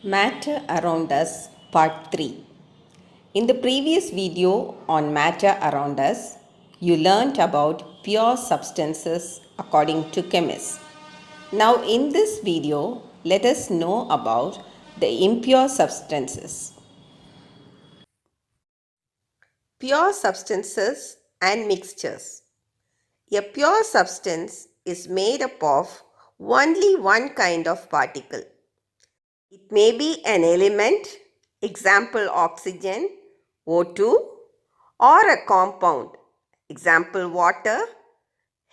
Matter around us, part 3. In the previous video on matter around us, you learnt about pure substances according to chemists. Now, in this video, let us know about the impure substances. Pure substances and mixtures. A pure substance is made up of only one kind of particle. It may be an element, example oxygen, O2, or a compound, example water,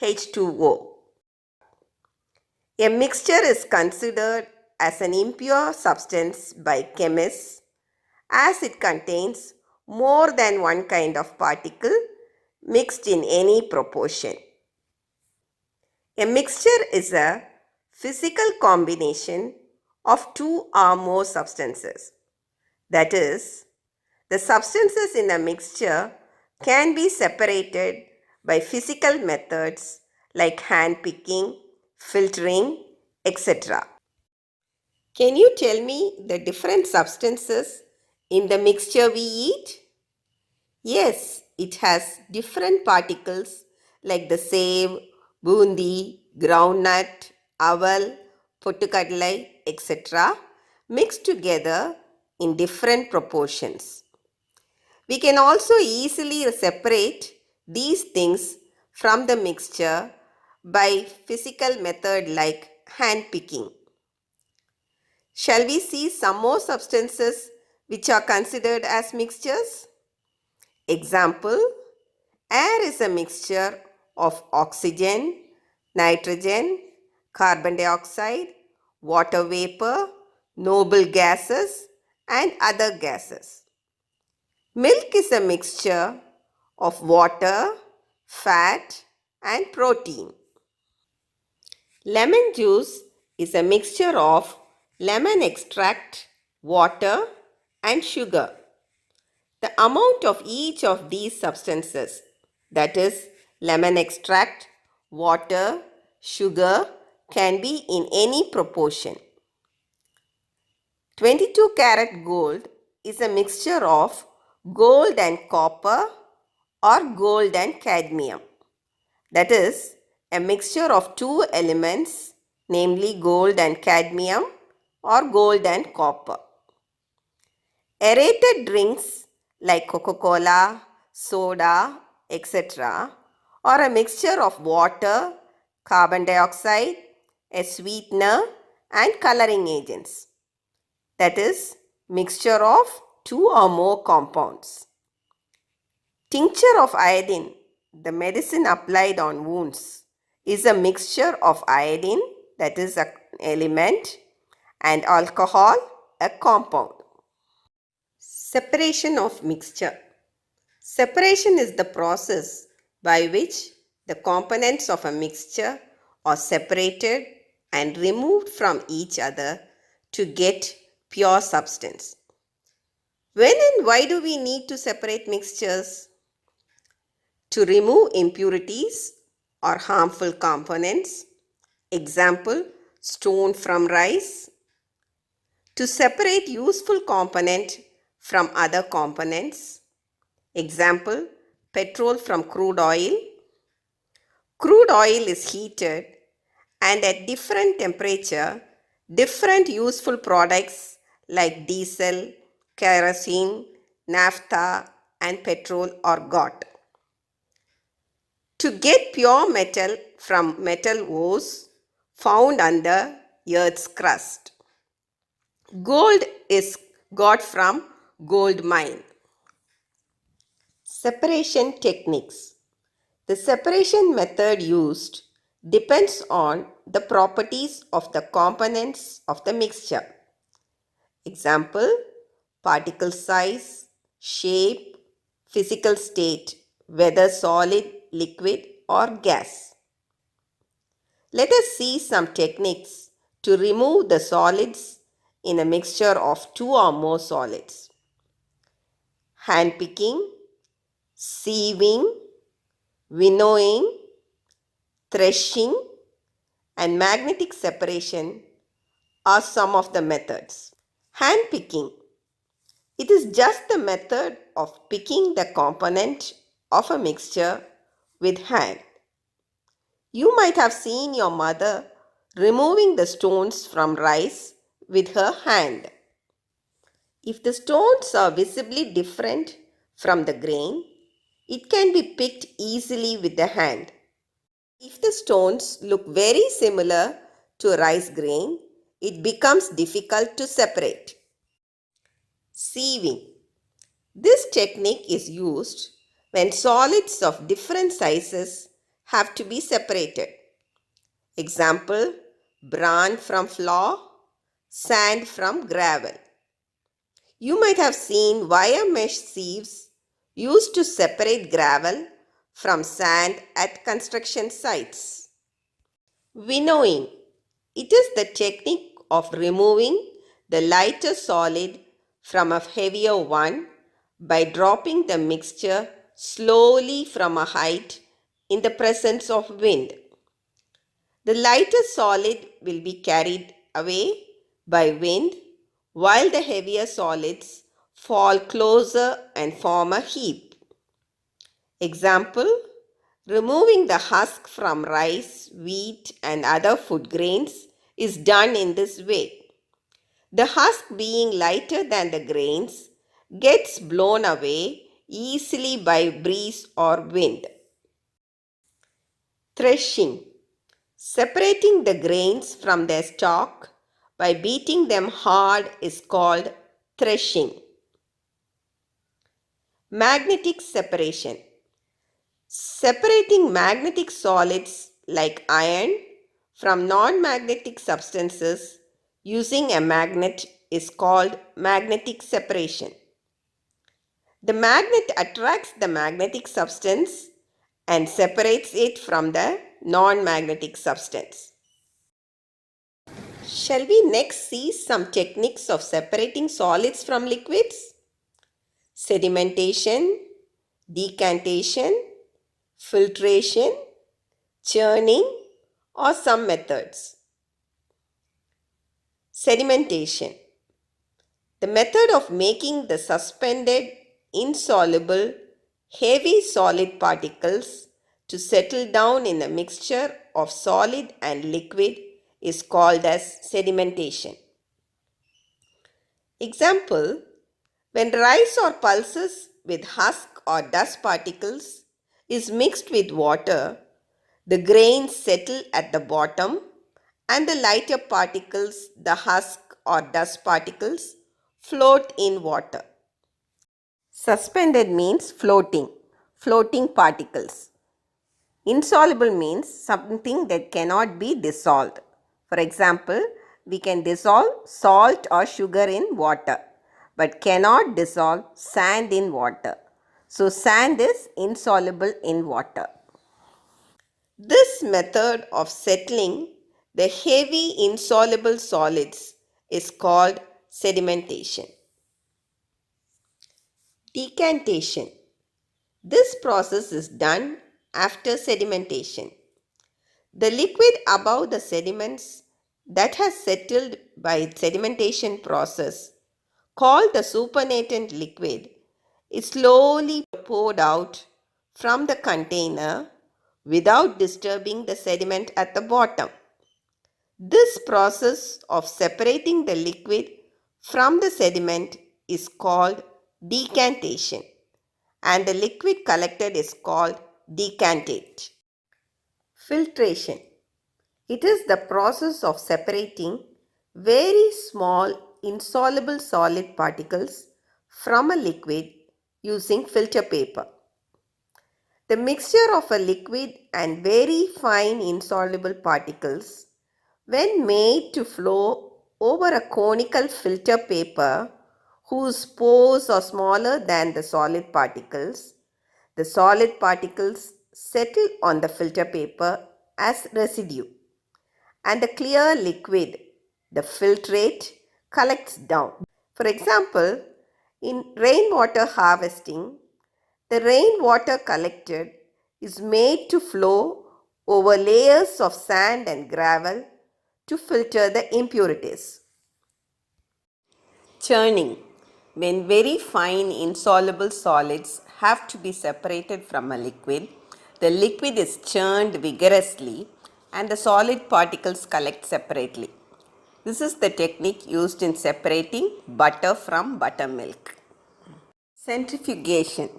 H2O. A mixture is considered as an impure substance by chemists as it contains more than one kind of particle mixed in any proportion. A mixture is a physical combination of two or more substances. That is, the substances in a mixture can be separated by physical methods like hand picking, filtering, etc. Can you tell me the different substances in the mixture we eat? Yes, it has different particles like the save, bundi, groundnut, aval, pottukadalai, etc. mixed together in different proportions. We can also easily separate these things from the mixture by physical method like hand picking. Shall we see some more substances which are considered as mixtures? Example, air is a mixture of oxygen, nitrogen, carbon dioxide, water vapor, noble gases, and other gases. Milk is a mixture of water, fat, and protein. Lemon juice is a mixture of lemon extract, water, and sugar. The amount of each of these substances, that is, lemon extract, water, sugar, can be in any proportion. 22 karat gold is a mixture of gold and copper or gold and cadmium. That is, a mixture of two elements, namely gold and cadmium or gold and copper. Aerated drinks like Coca-Cola, soda, etc. are a mixture of water, carbon dioxide, a sweetener, and coloring agents. That is, mixture of two or more compounds. Tincture of iodine, the medicine applied on wounds, is a mixture of iodine, that is an element, and alcohol, a compound. Separation of mixture. Separation is the process by which the components of a mixture are separated and removed from each other to get pure substance. When and why do we need to separate mixtures? To remove impurities or harmful components, example, stone from rice. To separate useful component from other components, example, petrol from crude oil. Crude oil is heated and at different temperature, different useful products like diesel, kerosene, naphtha, and petrol are got. To get pure metal from metal ores found under Earth's crust. Gold is got from gold mine. Separation techniques. The separation method used depends on the properties of the components of the mixture. Example, particle size, shape, physical state, whether solid, liquid, or gas. Let us see some techniques to remove the solids in a mixture of two or more solids. Hand picking, sieving, winnowing, threshing, and magnetic separation are some of the methods. Hand picking. It is just the method of picking the component of a mixture with hand. You might have seen your mother removing the stones from rice with her hand. If the stones are visibly different from the grain, it can be picked easily with the hand. If the stones look very similar to a rice grain, it becomes difficult to separate. Sieving. This technique is used when solids of different sizes have to be separated. Example, bran from flour, sand from gravel. You might have seen wire mesh sieves used to separate gravel from sand at construction sites. Winnowing. It is the technique of removing the lighter solid from a heavier one by dropping the mixture slowly from a height in the presence of wind. The lighter solid will be carried away by wind while the heavier solids fall closer and form a heap. Example, removing the husk from rice, wheat and other food grains is done in this way. The husk, being lighter than the grains, gets blown away easily by breeze or wind. Threshing. Separating the grains from their stalk by beating them hard is called threshing. Magnetic separation. Separating magnetic solids like iron from non-magnetic substances using a magnet is called magnetic separation. The magnet attracts the magnetic substance and separates it from the non-magnetic substance. Shall we next see some techniques of separating solids from liquids? Sedimentation, decantation, filtration, churning, or some methods. Sedimentation. The method of making the suspended, insoluble, heavy solid particles to settle down in a mixture of solid and liquid is called as sedimentation. Example, when rice or pulses with husk or dust particles is mixed with water, the grains settle at the bottom and the lighter particles, the husk or dust particles, float in water. Suspended means floating particles. Insoluble means something that cannot be dissolved. For example, we can dissolve salt or sugar in water, but cannot dissolve sand in water. So, sand is insoluble in water. This method of settling the heavy insoluble solids is called sedimentation. Decantation. This process is done after sedimentation. The liquid above the sediments that has settled by sedimentation process, called the supernatant liquid, is slowly poured out from the container without disturbing the sediment at the bottom. This process of separating the liquid from the sediment is called decantation, and the liquid collected is called decantate. Filtration. It is the process of separating very small insoluble solid particles from a liquid using filter paper. The mixture of a liquid and very fine insoluble particles, when made to flow over a conical filter paper whose pores are smaller than the solid particles settle on the filter paper as residue, and the clear liquid, the filtrate, collects down. For example, in rainwater harvesting, the rainwater collected is made to flow over layers of sand and gravel to filter the impurities. Churning. When very fine insoluble solids have to be separated from a liquid, the liquid is churned vigorously and the solid particles collect separately. This is the technique used in separating butter from buttermilk. Centrifugation.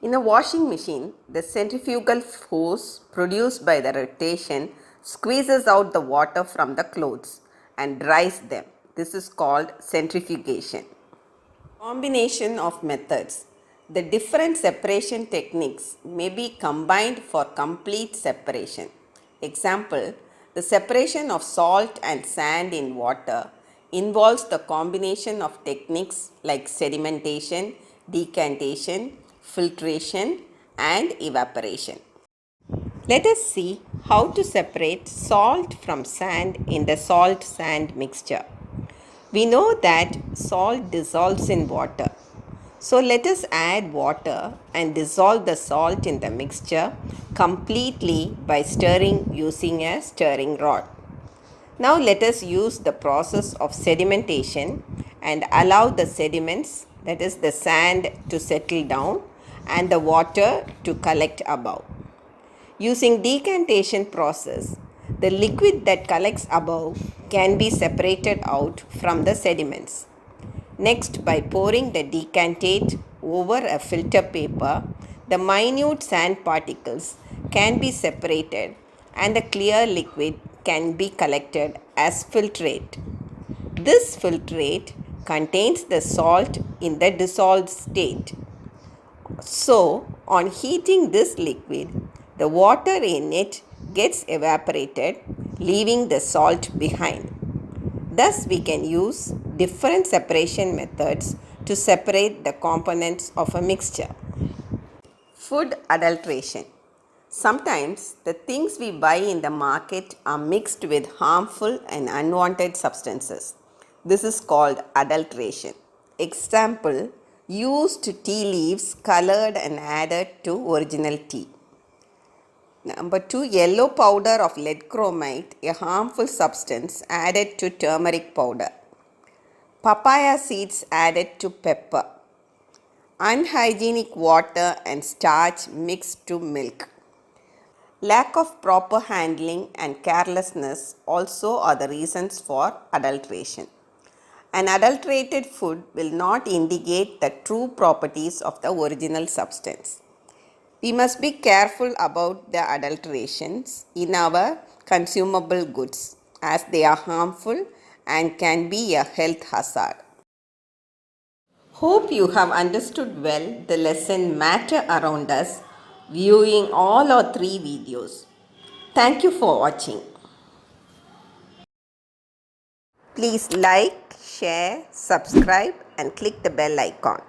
In a washing machine, the centrifugal force produced by the rotation squeezes out the water from the clothes and dries them. This is called centrifugation. Combination of methods. The different separation techniques may be combined for complete separation. Example, the separation of salt and sand in water involves the combination of techniques like sedimentation, decantation, filtration, and evaporation. Let us see how to separate salt from sand in the salt-sand mixture. We know that salt dissolves in water. So let us add water and dissolve the salt in the mixture completely by stirring using a stirring rod. Now let us use the process of sedimentation and allow the sediments, that is the sand, to settle down and the water to collect above. Using decantation process, the liquid that collects above can be separated out from the sediments. Next, by pouring the decantate over a filter paper, the minute sand particles can be separated and the clear liquid can be collected as filtrate. This filtrate contains the salt in the dissolved state. So, on heating this liquid, the water in it gets evaporated, leaving the salt behind. Thus, we can use different separation methods to separate the components of a mixture. Food adulteration. Sometimes the things we buy in the market are mixed with harmful and unwanted substances. This is called adulteration. Example, used tea leaves colored and added to original tea. Number 2, yellow powder of lead chromate, a harmful substance added to turmeric powder. Papaya seeds added to pepper. Unhygienic water and starch mixed to milk. Lack of proper handling and carelessness also are the reasons for adulteration. An adulterated food will not indicate the true properties of the original substance. We must be careful about the adulterations in our consumable goods as they are harmful and can be a health hazard. Hope you have understood well the lesson matter around us viewing all our 3 videos. Thank you for watching. Please like, share, subscribe and click the bell icon.